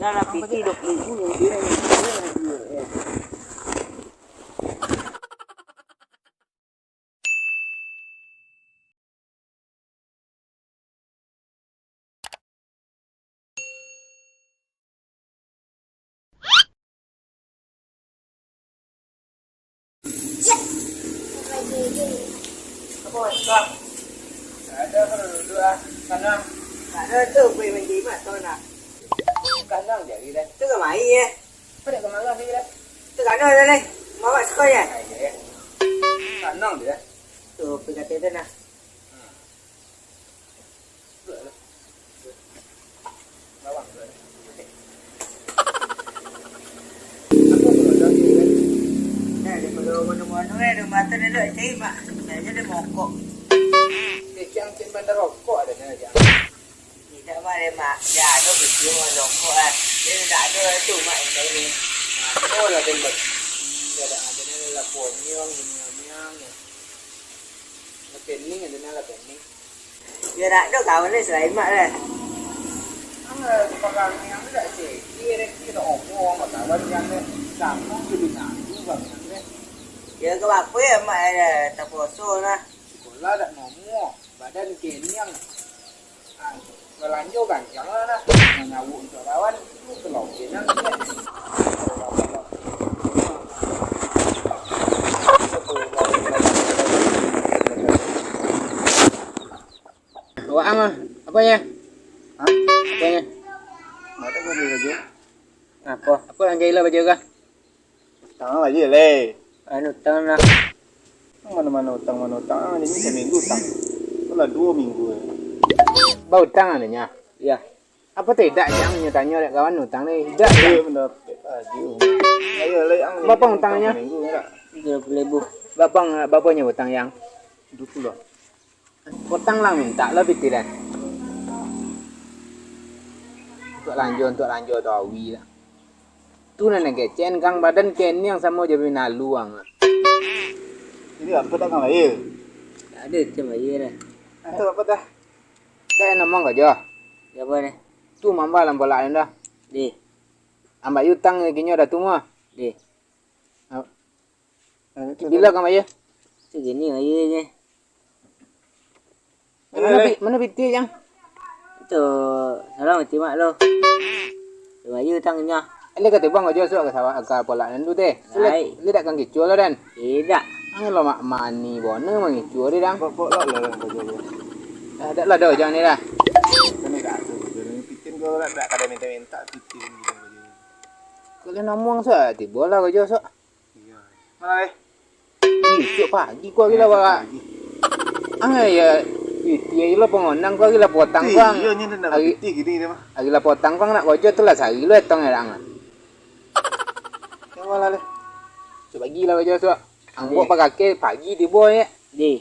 Dalam PT 20,000 yang dia ada dua kandang. Ada tu beli menji mak tu nak. Kandang jadi dah. Tu ke mai ye? Pada ke mana lagi dah? Tu kandang dah ni. Mama sekolah ya? Kandang dia. Tu pergi kata tu nak. Bawang tu. Dia perlu mana-mana dia mata dia nak cari mak. Saya dia mokok. Dia cik bandar rokok ada ni aja. Tidak mana mak. Ya, tu betul rokok ah. Dia tak ada tu mak yang ni. Oh lah dia ber. Dia ada ni lah ponyong, nyang. Lah pening ada ni lah pening. Dia tak ada kawan ni selain mak dah. Orang yang ni tak sih. Dia omong mak kawan yang ni sama tu nak tu bang ni. Dia ke apa ya mak ada tak poso lah. Sekolah dak ngomong. Badan kenyang. Berlanjut kan jangan lah. Ngawuk untuk lawan itu telok kenyang. Awak ang apanya? Hah? Apanya? Ada baju lagi. Apa? Apa yang gila baju kah? Utang lagi le. Anu utang lah. Mana-mana utang. Ini seminggu utang. Itulah 2 minggu. Bau utang adanya? Ya. Apa tidak yang tanya dek kawan utang ni? Tidak. Ya benar. Ayo le ang. Berapa utangnya? 30,000. Bapaknya utang yang 20 lah. Utang lah minta lebih tidak. Untuk lanjut tu awi lah. Tu nak kecen kang badan ken yang sama je bina luang. Ini apa tak kang lahir? Tak ada macam lahir dah. Itu apa dah? Dah nama kau je. Apa ni? Tu mamba lam bola dah. Di. Ambil utang lagi nya dah tu mah. Di. Bila kang lahir? Segini lahir je. Mana biti yang? Itu salah mati mak lo. Lahir utangnya. Ele kata bang aja sok ke sawah ke pola nan tu teh. Ele tak kang kicu lah dan. Tidak. Ang lo mak mani bona mang kicu dia dang. Pok lah lah kerja. Dah lah dah jangan ni dah. Kena dah tu. Jadi pitin kau tak kada minta pitin gitu. Kalau ngomong sok tiba lah kerja sok. Iya. Mana eh? Sok pagi kau gila ba. Ang ya piti lo pengonang kau gila potang bang. Iya ni nak piti gini dia mah. Gila potang bang nak kerja tu lah sehari lo etong erang. Wala le. Coba gila aja so. Ang buat pakai pagi di boy ya. Di.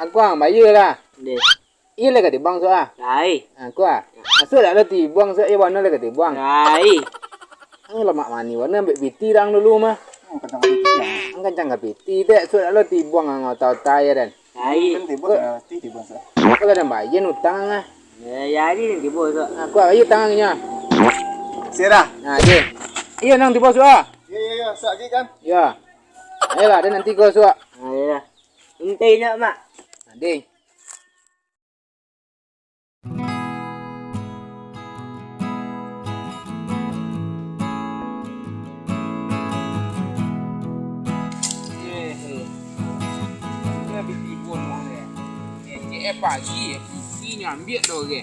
Aku ang bayar lah. Di. Iya le kata bang so ah. Lai. Aku ah. So dak le ti buang so warna le kata buang. Lai. Ang lemak mani warna ambek biti rang dulu mah. Kencang biti. Ang kencang biti dek so dak le ti buang ang tau tai dan. Lai. Kan ti buang ti buang so. Kalau dah bayar utang ah. Ya jadi ti buang so. Aku bayar utangnya. Serah. Nah, dia. Iya nang di bawah suah. Iya, sak lagi kan? Ya. Ayolah, ada nanti kau suah. Ayolah. Nanti nak mak. Nanti. Ini biti pun mana? Ini pagi, ini ambil dulu ke?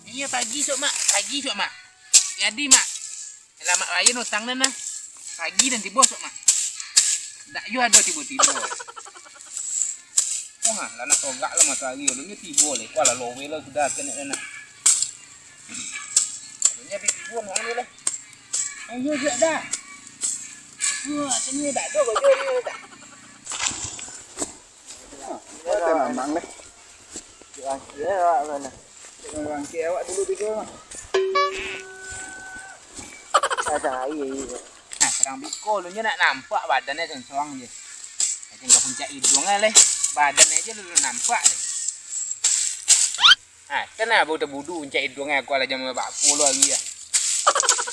Iya pagi sok mak. Jadi mak. Lama lain utang na pagi dan tiba sok mak. Tak yo ada tiba-tiba. Oh ha, lah nak togak lah mata hari lu ni tiba le. Kuala lowe lah sudah kena na. Dunia tiba mau ni lah. Ayo je dah. Wah, sini tak ada baju ni tak. Kita mamang deh. Jangan kira mana. Jangan kira awak dulu tidur. Dah iya. Nah, sekarang biko lu nak nampak badannya sengsong je. Macam kau puncak hidung leh. Badan aja lu nampak deh. Kena bau terbudu encik hidung aku lah jam 40 lagi ah.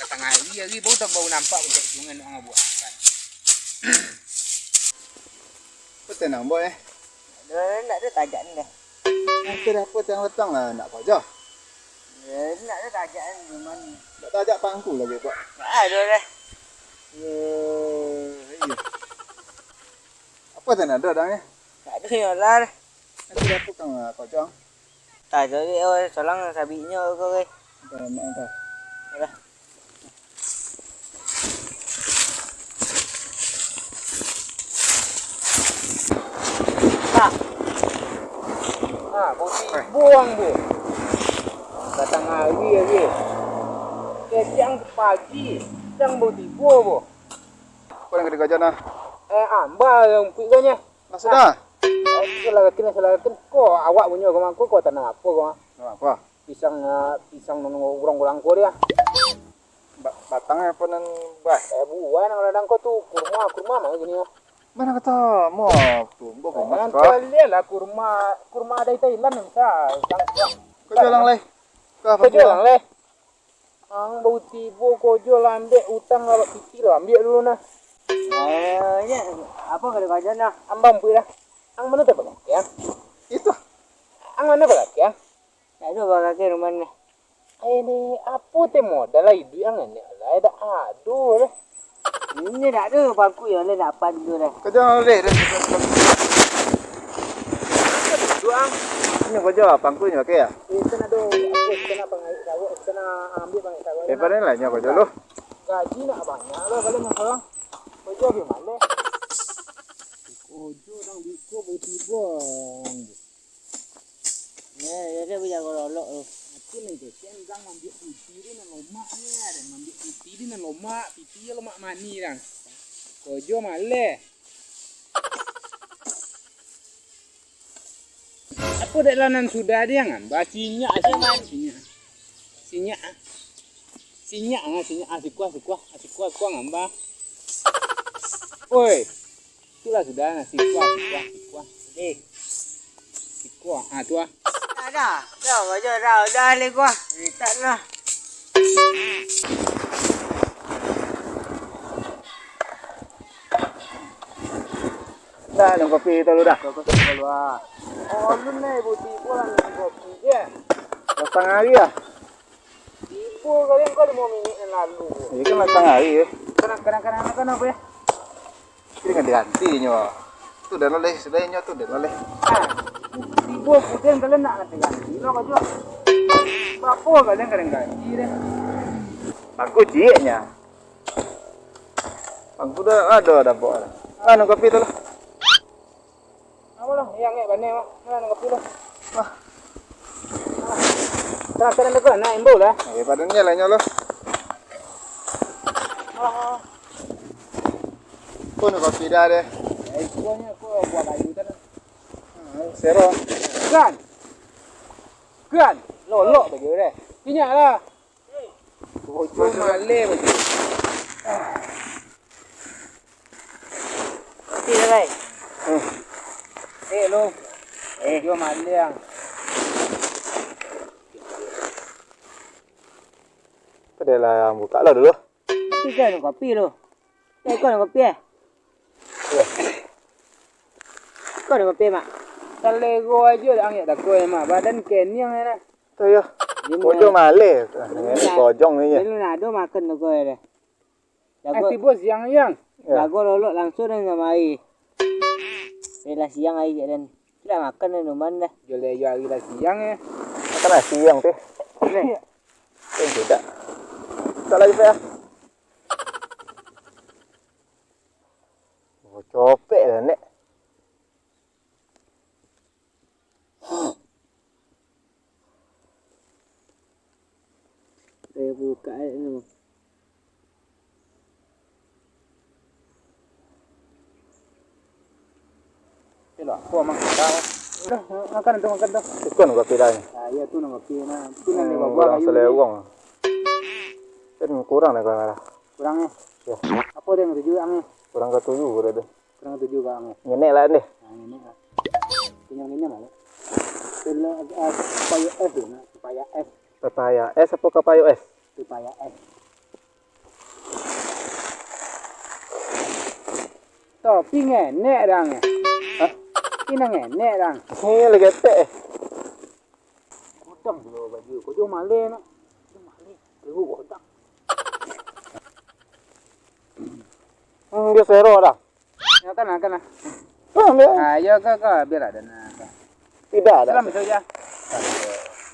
Tengah hari bau tak bau nampak encik hidung orang buat kan. Apa tenang boy Nak ada tajak ni dah. Nanti dah apa yang letang lah nak kerja. Nak ada tajak ni memang. Tak tajak pangku lagi pak. Tak ada dah. Iya. Apa tenang ada dah ni? Tak ada yang lah. Nanti dah apa kang kerja? Tak ada dia solang sabitnya kau ke. Dah mak dah. Dah. Buang bu. Datang hari lagi. Siang pagi, siang bau tiba bu. Apa yang kita kerja nah? Amba yang pikirnya. Nah sudah. Selagakin ko awak punya ko tanah apa ko? Apa? Pisang nang urang-urang ko dia. Batangnya apa nan bah? Buah nang ladang ko tu kurma mah gini ya. Mana kata mau tu mbok Kan kau. kalian lah kurma dari Thailand misal. Kau jualan leh. Kau apa jualan leh? Ang bau tibo ko jualan ambil utang lah pipi lah ambil dulu nah. Ya, apa kalau kerja nah? Ambang pui dah. Ang mana tak boleh ya? Itu. Ang mana boleh ya? Tak ada bagai rumah ni. Ini apa teh modal lah hidup yang ini lah. Ada aduh lah. Ini tak ada bangku yang ni dapat tu dah. Kerja leh. Doang. Ini kerja pangkunya pakai ya? Kena do. Kena pangai sawah. Kena ambil pangai sawah. Lepas ni lah nya kerja lu. Gaji nak banyak lah kalau nak orang. Kerja gimana? Kerja orang biko tiba. Ya, dia punya golok tu. Aku ni je sendang ambil putih ni nak lomak ni dan ambil putih ni nak lomak, putih lomak mani kan. Kerja malah. Apa dak lanan sudah dia kan? Basinya Sinyak asikuah ngamba. Oi. Itulah sudah nasi kuah. Sikuah. Tu ah. Dah kerja dah le gua. Tak lah. Dah minum kopi tu lu dah. Kopi keluar. Oh, lu ni buti pulang kopi je. Datang hari ya. Ibu kalian kau 5 minit yang lalu. Ini kan datang hari ya. Kadang-kadang kan apa ya? Ini kan diganti nyo. Tu dah loleh, sudah nyo tu dah loleh. Ibu kemudian kalian nak ganti lo kau jual. Bapa kalian kadang gaji deh. Aku cieknya. Aku dah ada buat. Minum kopi tu lah. Apa lah? Yang ni banding mah. Mana kopi lo? Wah. Terang dekat nak imbu lah. Padanya lah nyo lo. Kau nak kopi dah deh. Ibunya kau buat kayu tu. Sero. Kan. Lolok bagi deh. Minyak lah. Bocor malai bagi. Kopi dah baik. Lo. Jual malai yang. Pada lah buka lah dulu. Kopi kan kopi lu. Kau nak kopi Kau nak kopi mak? Kalau aja dah angkat tak kau mak. Badan kenyang ni lah. Tu ya. Kojong malai. Kojong ni je. Lu nak ada makan tu kau dah. Tiba siang yang. Jago lolok langsung dengan air. Bila siang air je dan. Tidak makan ni rumah dah. Jual hari dah siang ya. Makan nasi yang tu. Tidak. Tak lagi saya. Oh, copek dah nek. Saya buka ni. Hello, aku amang dah. Dah, makan tu. Ikon kopi dah ni. Ya tu nak kopi na. Tu nak Buang bawa kayu. selewong. Kan kurang dah kalau Kurang eh. Ya. Apa dia yang 7 ang eh? Kurang ke 7 dah. Kurang 7 ka ang eh. Nyenek lah ni. Ini lah. Kenyang lah. supaya S na, supaya S, Papaya S apa kapayo S? supaya S. To pingenek rang. Hah? Pingenek rang. Ini lagi teh. Kodang dulu baju, kau jual malay nak. Jual malay, kau kodang. Dia sero dah. Ya kan. Ya, Ya kak, biar ada nak. tidak ada. Salam saja.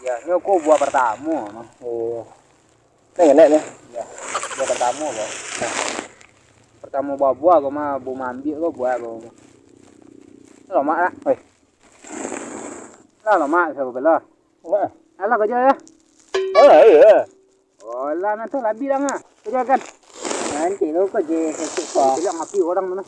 Ya, ni aku buah pertama. Oh. Ini enak ni. Ya, buah pertama kok. Pertama buah kau mah bu ambil kau buah kau. Lama lah. Oi. Lah lama saya bela. Mak. Alah kerja ya. Oh, iya. Oh, lah nanti lebih dah ngah. Kerja kan. Nanti lu kerja sekejap kau. Bilang api orang mana.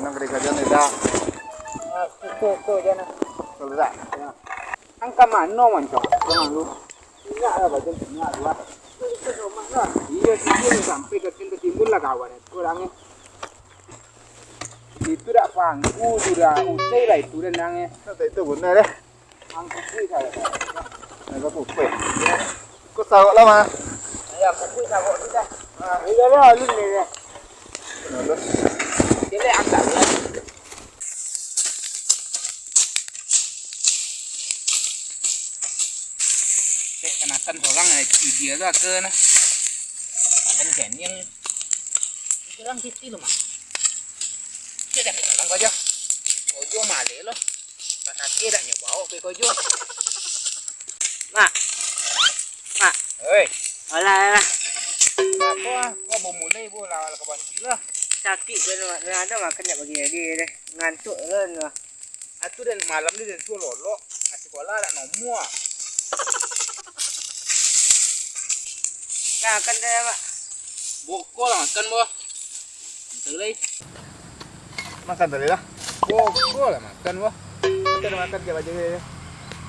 Nang kerja ni dah. Itu jangan. Kalau dah. Angka mana mancung? Jangan lu. Ingat lah bagian ingat lu. Iya sih sampai ke timbul lah kawan. Kurangnya. Itu dah pangku sudah usai lah itu renangnya. Itu benar deh. Pangku sih saya. Nak apa? Kau tahu lah mah. Ya pangku saya sudah. Iya lah lu ni. Jadi angkat. Kenakan orang dia lah ke na. Dan kenyang. Kurang kecil mah. Kita lang kojo. Kojo male lo. Pasake dak nyobaw ke kojo. Mak. Oi. Alah. Apa? Kau mau mulai bu lah kawan sila. Sakit kan ada makan nak bagi dia deh. Ngantuk kan. Atu dan malam ni dan tu lolo. Sekolah dak nomor. Nah, kan dah mak. Boko lah makan bo. Terlai. Makan tadi lah. Boko lah makan bo. Kita dah makan ke baju ni.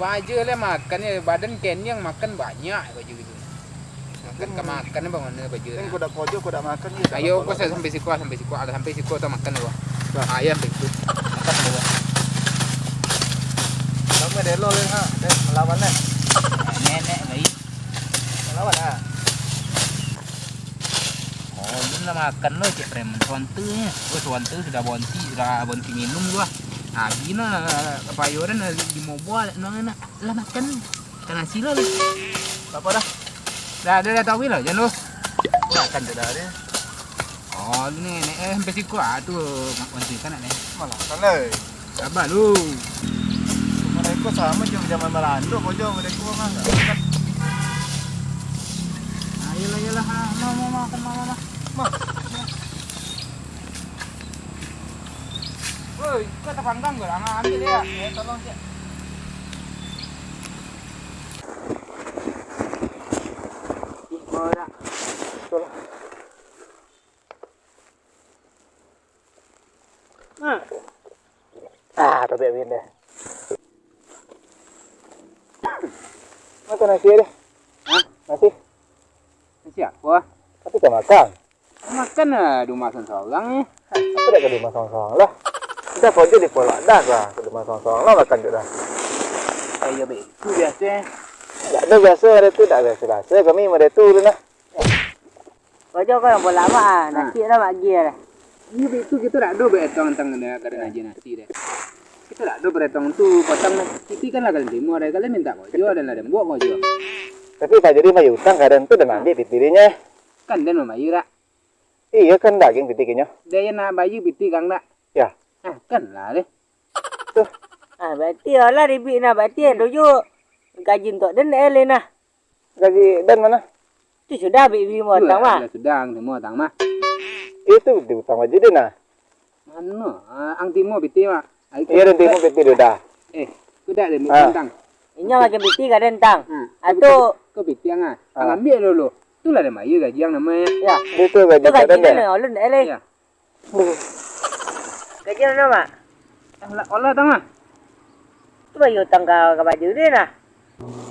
Baju lah makan ya badan kenyang makan banyak baju gitu. Makan ke makan bang mana baju. Ini kau dah kojo, kau dah makan ni. Ayo kau saya sampai siku ada sampai siku tu makan bo. Ayam begitu. Makan bo. Kamu dah lo ha. Dah melawan dah. Nenek lagi. Melawan ha. Oh, belum lah makan lo cek preman suantunya. Oh, suantu sudah bonti minum gua. Ah, gina kepayoran di mobil nang enak. Lah makan. Kan hasil lo. Apa dah? Dah tahu lah jangan lo. Makan dah dia. Oh, lu ni sampai siku tu bonti kan nak ni. Malah kan leh. Sabar lu. Mereka sama je zaman Melanda kojo mereka mah. Ayolah. Mau makan mama. Woi, kau tak panggang ke? Ambil dia. Tolong cek. Dah. Tolong. Tapi abin deh. Makan nasi deh. Hah? Nasi. Siapa? Tapi tak makan. Makan di rumah seorang ni. Apa dah ke rumah seorang lah. Kita kojo di Polak dah lah. Ke rumah seorang lah makan je dah. Saya betul biasa. Tak ada biasa ada tu tak biasa. Kami ada tu dulu lah. Kojo kau yang bola mak nasi dah mak gia dah. Ini betul kita tak ada beretong tentang kadang aja nasi dah. Kita tak ada beretong tu potong nasi kan lah kalian timur ada kalian minta kojo dan ada buat kojo. Tapi tak jadi mah utang kadang tu dan ambil pitirinya. Kan dan memayu tak? Iya kan daging pitiknya. Dia nak bayu piti kang tak? Ya. Kan lah deh. Tuh. Berarti lah ribik nak berarti dojo gaji untuk dan elena. Gaji dan mana? Tu sudah beli mau tang mah. Sudah mau tang mah. Itu diutang aja deh nah. Mana? Ang timo piti mah. Iya dan timo piti dah. Sudah deh mau tang. Ini macam piti kan tang. Atau kau piti ang ambil dulu. Tu lah nama iya gaji yang namanya. Ya. Itu gaji dan deh. Oleh ele. Ya. Gaji yang nama. Olah tang mah. Tu bayu tang ka baju dia nah.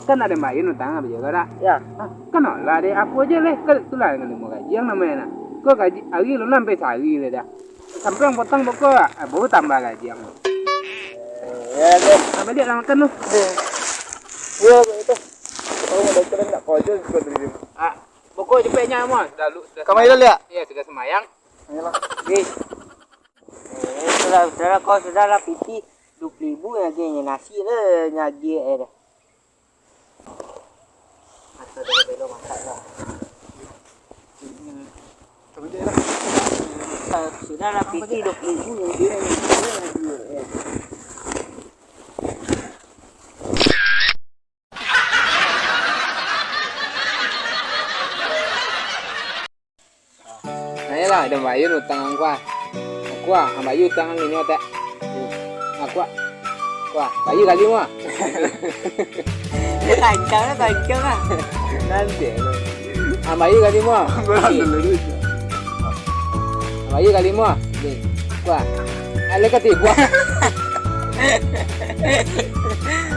Kan ada mbak Yun utang apa juga dah. Ya. Kan lah deh aku aja leh kan tu lah dengan mau gaji yang namanya na. Kau gaji lagi lu sampai sehari le dah. Sampai yang potong pokok baru tambah gaji yang. Ya deh. Apa dia lah makan lu? Ya itu. Oh udah keren tak kau aja suka dari. Pokok cepetnya mah dah lu. Kamu itu lihat? Iya sudah semayang. Ayolah. Bis. Saudara kau saudara piti 20,000 yang nasi le nyagi dah. Atau dah belum masak dah. Coba je lah. Saudara piti 20,000 yang dia nyagi. Nanya lah ada mbak Yun utang aku mbak Yun utang ini otak. Aku mbak Yun kali mah. Kancang ah. Nanti. Mbak Yun kali mah. Mbak Yun kali mah. Ni. Wah. Ada kata buah.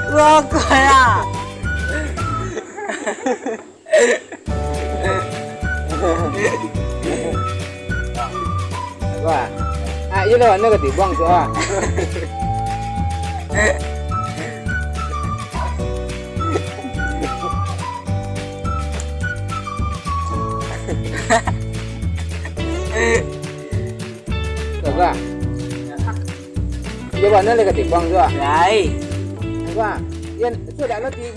Wah kaya. Wah. Iya lah, nak kata buang tu ah. Coba. Coba nak kata buang tu ah. Lai. Wah. Yan sudah letih.